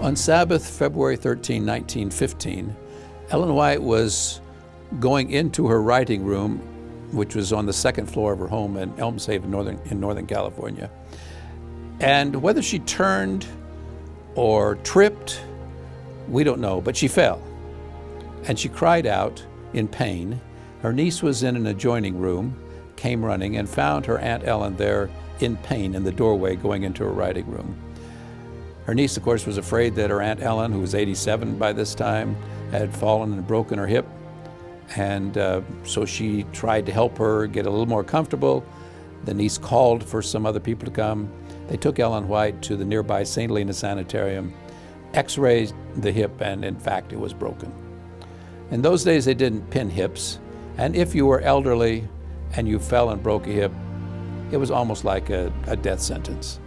On Sabbath, February 13, 1915, Ellen White was going into her writing room, which was on the second floor of her home in Elms Haven, Northern California. And whether she turned or tripped, we don't know, but she fell. And she cried out in pain. Her niece was in an adjoining room, came running, and found her Aunt Ellen there in pain in the doorway going into her writing room. Her niece, of course, was afraid that her Aunt Ellen, who was 87 by this time, had fallen and broken her hip. And so she tried to help her get a little more comfortable. The niece called for some other people to come. They took Ellen White to the nearby St. Helena Sanitarium, x-rayed the hip, and in fact, it was broken. In those days, they didn't pin hips. And if you were elderly and you fell and broke a hip, it was almost like a death sentence.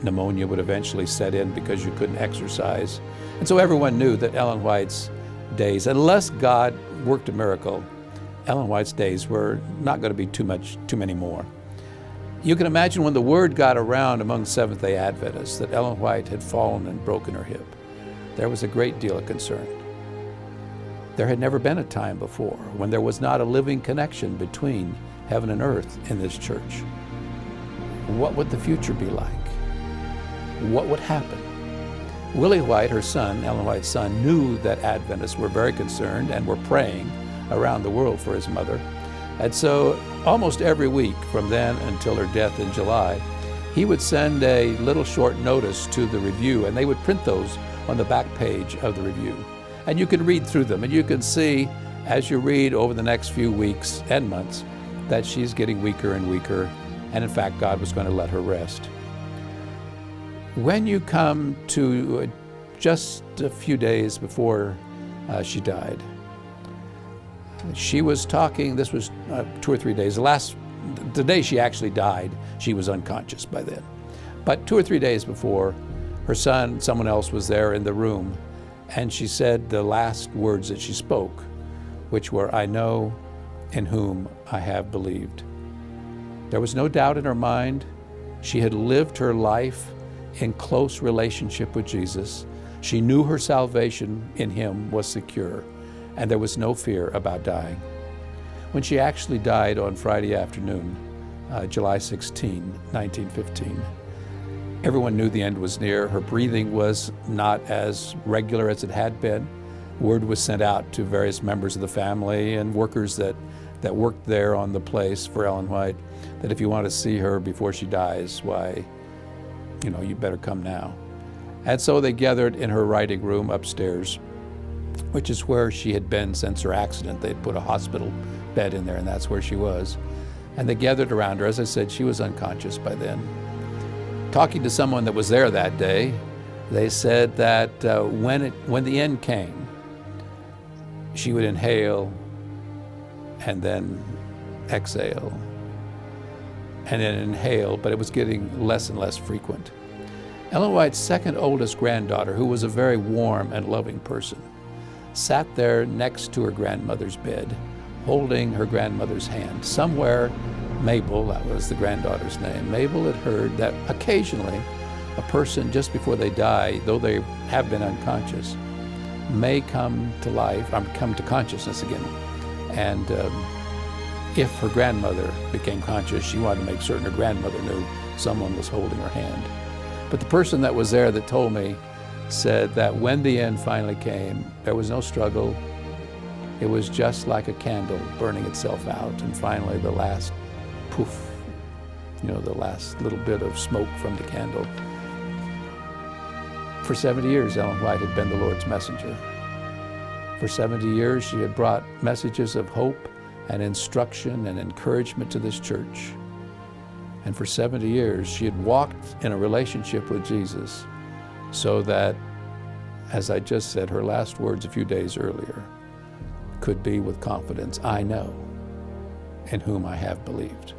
Pneumonia would eventually set in because you couldn't exercise. And so everyone knew that Ellen White's days, unless God worked a miracle, Ellen White's days were not going to be too many more. You can imagine when the word got around among Seventh-day Adventists that Ellen White had fallen and broken her hip, there was a great deal of concern. There had never been a time before when there was not a living connection between heaven and earth in this church. What would the future be like? What would happen? Willie White, her son, Ellen White's son, knew that Adventists were very concerned and were praying around the world for his mother. And so almost every week from then until her death in July, he would send a little short notice to the Review, and they would print those on the back page of the Review. And you can read through them, and you can see as you read over the next few weeks and months that she's getting weaker and weaker, and in fact, God was going to let her rest. When you come to just a few days before she died, she was talking, this was 2 or 3 days, the day she actually died, she was unconscious by then. But 2 or 3 days before, her son, someone else was there in the room, and she said the last words that she spoke, which were, "I know in whom I have believed." There was no doubt in her mind. She had lived her life in close relationship with Jesus. She knew her salvation in Him was secure, and there was no fear about dying. When she actually died on Friday afternoon, July 16, 1915, everyone knew the end was near. Her breathing was not as regular as it had been. Word was sent out to various members of the family and workers that worked there on the place for Ellen White, that if you want to see her before she dies, why, you better come now. And so they gathered in her writing room upstairs, which is where she had been since her accident. They'd put a hospital bed in there, and that's where she was. And they gathered around her. As I said, she was unconscious by then. Talking to someone that was there that day, they said that when the end came, she would inhale and then exhale, and then inhale, but it was getting less and less frequent. Ellen White's second oldest granddaughter, who was a very warm and loving person, sat there next to her grandmother's bed, holding her grandmother's hand. Somewhere, Mabel, that was the granddaughter's name, Mabel had heard that occasionally a person, just before they die, though they have been unconscious, may come to life, come to consciousness again. And if her grandmother became conscious, she wanted to make certain her grandmother knew someone was holding her hand. But the person that was there that told me said that when the end finally came, there was no struggle. It was just like a candle burning itself out, and finally the last poof, the last little bit of smoke from the candle. For 70 years, Ellen White had been the Lord's messenger. For 70 years, she had brought messages of hope and instruction and encouragement to this church. And for 70 years, she had walked in a relationship with Jesus so that, as I just said, her last words a few days earlier could be with confidence, "I know in whom I have believed."